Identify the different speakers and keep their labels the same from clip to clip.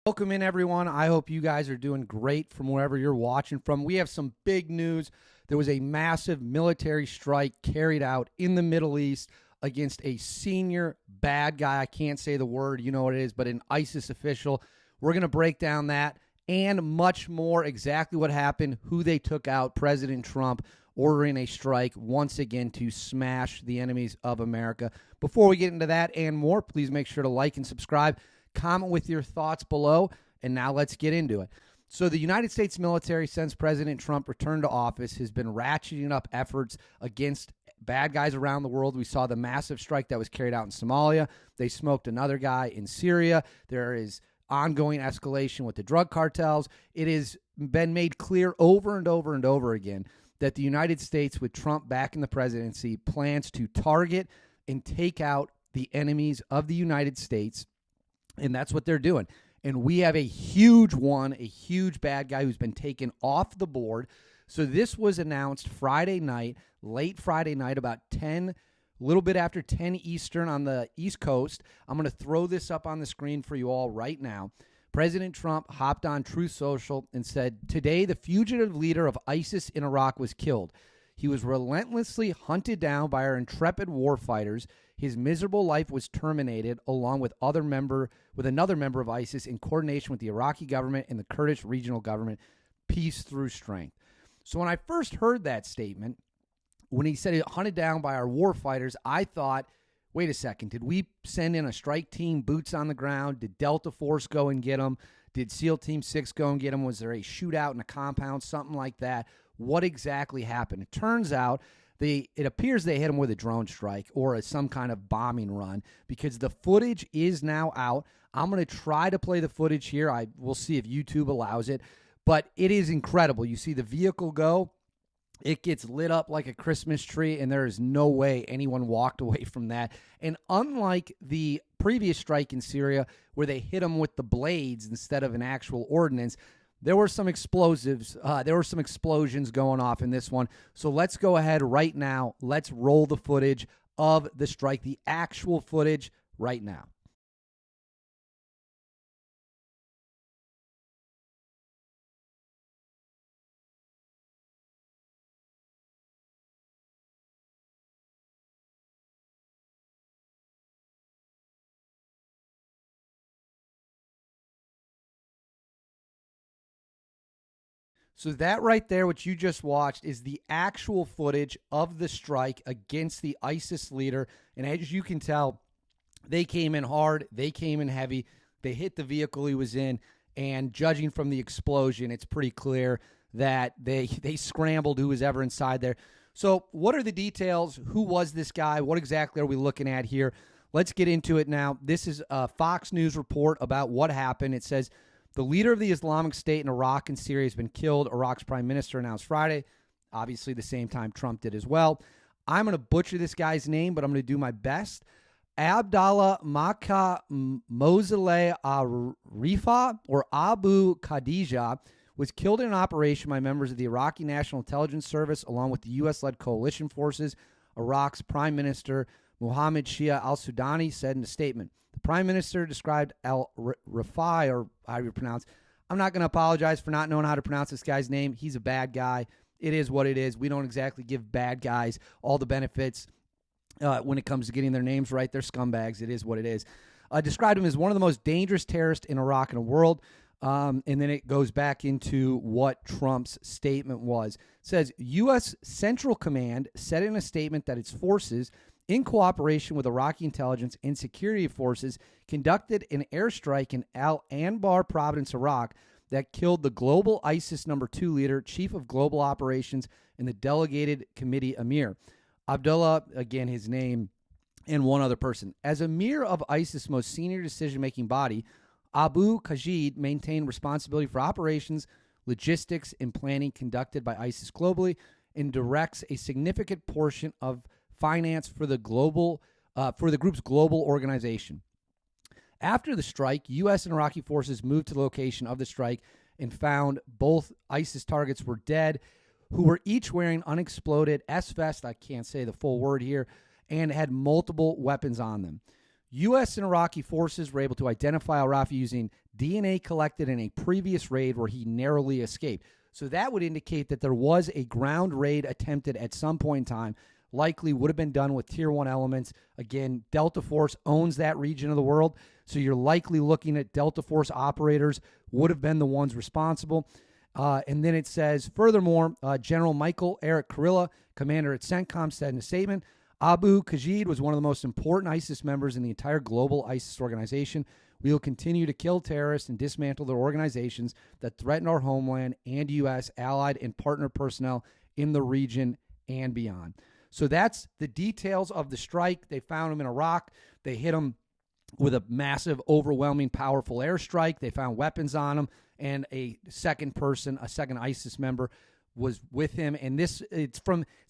Speaker 1: Welcome in, everyone. I hope you guys are doing great from wherever you're watching from. We have some big news. There was a massive military strike carried out in the Middle East against a senior bad guy. I can't say the word, you know what it is, but an ISIS official. We're going to break down that and much more, exactly what happened, who they took out, President Trump ordering a strike once again to smash the enemies of America. Before we get into that and more, please make sure to like and subscribe. Comment with your thoughts below, and now let's get into it. So the United States military, since President Trump returned to office, has been ratcheting up efforts against bad guys around the world. We saw the massive strike that was carried out in Somalia. They smoked another guy in Syria. There is ongoing escalation with the drug cartels. It has been made clear over and over and over again that the United States, with Trump back in the presidency, plans to target and take out the enemies of the United States. And that's what they're doing. And we have a huge one, a huge bad guy who's been taken off the board. So this was announced Friday night, late Friday night, about 10, a little bit after 10 Eastern on the East Coast. I'm going to throw this up on the screen for you all right now. President Trump hopped on Truth Social and said, "Today, the fugitive leader of ISIS in Iraq was killed. He was relentlessly hunted down by our intrepid warfighters. His miserable life was terminated, along with another member of ISIS, in coordination with the Iraqi government and the Kurdish regional government. Peace through strength." So when I first heard that statement, when he said hunted down by our warfighters, I thought, wait a second, did we send in a strike team, boots on the ground? Did Delta Force go and get them? Did SEAL Team 6 go and get them? Was there a shootout in a compound, something like that? What exactly happened? It turns out it appears they hit him with a drone strike or some kind of bombing run, because the footage is now out. I'm going to try to play the footage here. We'll see if YouTube allows it, but it is incredible. You see the vehicle go. It gets lit up like a Christmas tree, and there is no way anyone walked away from that. And unlike the previous strike in Syria, where they hit him with the blades instead of an actual ordnance, there were some explosives. There were some explosions going off in this one. So let's go ahead right now. Let's roll the footage of the strike, the actual footage right now. So that right there, what you just watched, is the actual footage of the strike against the ISIS leader. And as you can tell, they came in hard. They came in heavy. They hit the vehicle he was in. And judging from the explosion, it's pretty clear that they scrambled who was ever inside there. So what are the details? Who was this guy? What exactly are we looking at here? Let's get into it now. This is a Fox News report about what happened. It says, "The leader of the Islamic State in Iraq and Syria has been killed," Iraq's prime minister announced Friday. Obviously, the same time Trump did as well. I'm going to butcher this guy's name, but I'm going to do my best. Abdallah Makka Mozele Arifa, or Abu Khadija, was killed in an operation by members of the Iraqi National Intelligence Service, along with the U.S.-led coalition forces. Iraq's Prime Minister Mohammed Shia al-Sudani said in a statement. The Prime Minister described al-Rafai, or how you pronounce. I'm not going to apologize for not knowing how to pronounce this guy's name. He's a bad guy. It is what it is. We don't exactly give bad guys all the benefits when it comes to getting their names right. They're scumbags. It is what it is. Described him as one of the most dangerous terrorists in Iraq and the world. And then it goes back into what Trump's statement was. It says, U.S. Central Command said in a statement that its forces, in cooperation with Iraqi intelligence and security forces, conducted an airstrike in Al-Anbar province, Iraq, that killed the global ISIS No. 2 leader, chief of global operations, and the delegated committee emir. Abdullah, again, his name, and one other person. As emir of ISIS' most senior decision-making body, Abu Khadija maintained responsibility for operations, logistics, and planning conducted by ISIS globally, and directs a significant portion of finance for the group's global organization. After the strike, U.S. and Iraqi forces moved to the location of the strike and found both ISIS targets were dead, who were each wearing unexploded S-vest, I can't say the full word here, and had multiple weapons on them. U.S. and Iraqi forces were able to identify al-Rafi using DNA collected in a previous raid where he narrowly escaped. So that would indicate that there was a ground raid attempted at some point in time, likely would have been done with Tier 1 elements. Again, Delta Force owns that region of the world, so you're likely looking at Delta Force operators would have been the ones responsible. And then it says, furthermore, General Michael Eric Kurilla, commander at CENTCOM, said in a statement, Abu Kajid was one of the most important ISIS members in the entire global ISIS organization. We will continue to kill terrorists and dismantle their organizations that threaten our homeland and U.S. allied and partner personnel in the region and beyond. So that's the details of the strike. They found him in Iraq. They hit him with a massive, overwhelming, powerful airstrike. They found weapons on him, and a second person, a second ISIS member, was with him. And it's a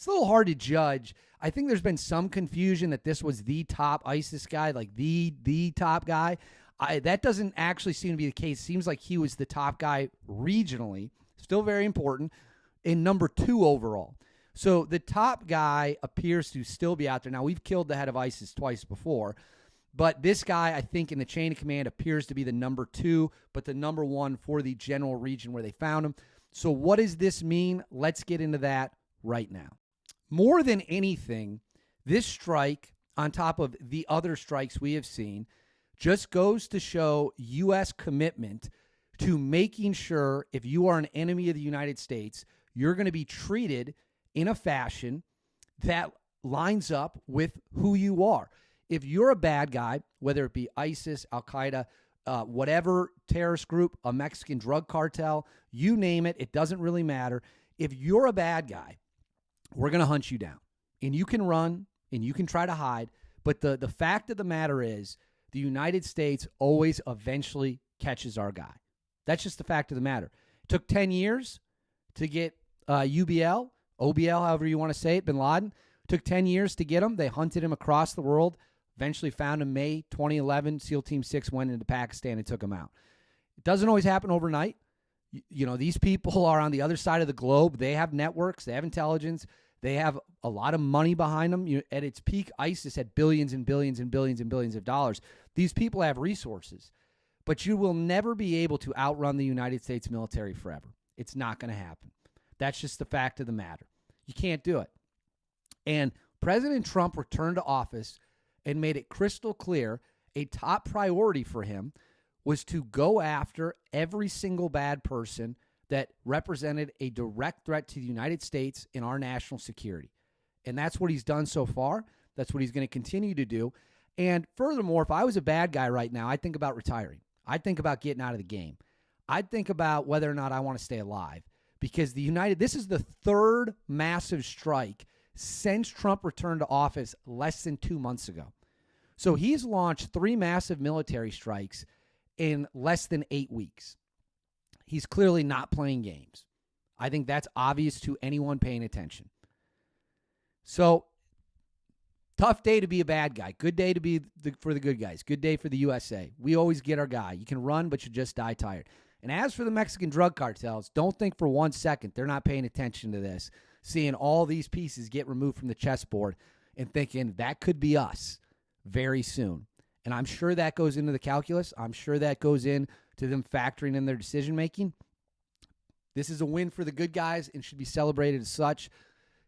Speaker 1: little hard to judge. I think there's been some confusion that this was the top ISIS guy, like the top guy. That doesn't actually seem to be the case. It seems like he was the top guy regionally, still very important, and number 2 overall. So the top guy appears to still be out there. Now, we've killed the head of ISIS twice before, but this guy, I think, in the chain of command appears to be the number 2, but the number 1 for the general region where they found him. So what does this mean? Let's get into that right now. More than anything, this strike, on top of the other strikes we have seen, just goes to show U.S. commitment to making sure if you are an enemy of the United States, you're going to be treated in a fashion that lines up with who you are. If you're a bad guy, whether it be ISIS, Al-Qaeda, whatever terrorist group, a Mexican drug cartel, you name it, it doesn't really matter. If you're a bad guy, we're going to hunt you down. And you can run, and you can try to hide, but the fact of the matter is the United States always eventually catches our guy. That's just the fact of the matter. It took 10 years to get UBL, OBL, however you want to say it, bin Laden. It took 10 years to get him. They hunted him across the world, eventually found him May 2011. SEAL Team 6 went into Pakistan and took him out. It doesn't always happen overnight. You know, these people are on the other side of the globe. They have networks. They have intelligence. They have a lot of money behind them. At its peak, ISIS had billions and billions and billions and billions of dollars. These people have resources. But you will never be able to outrun the United States military forever. It's not going to happen. That's just the fact of the matter. You can't do it. And President Trump returned to office and made it crystal clear a top priority for him was to go after every single bad person that represented a direct threat to the United States and our national security. And that's what he's done so far. That's what he's going to continue to do. And furthermore, if I was a bad guy right now, I'd think about retiring. I'd think about getting out of the game. I'd think about whether or not I want to stay alive. Because this is the third massive strike since Trump returned to office less than 2 months ago. So he's launched 3 massive military strikes in less than 8 weeks. He's clearly not playing games. I think that's obvious to anyone paying attention. So, tough day to be a bad guy. Good day to be for the good guys. Good day for the USA. We always get our guy. You can run, but you just die tired. And as for the Mexican drug cartels, don't think for 1 second they're not paying attention to this, seeing all these pieces get removed from the chessboard and thinking that could be us very soon. And I'm sure that goes into the calculus. I'm sure that goes into them factoring in their decision-making. This is a win for the good guys and should be celebrated as such.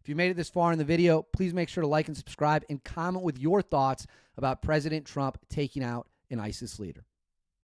Speaker 1: If you made it this far in the video, please make sure to like and subscribe and comment with your thoughts about President Trump taking out an ISIS leader.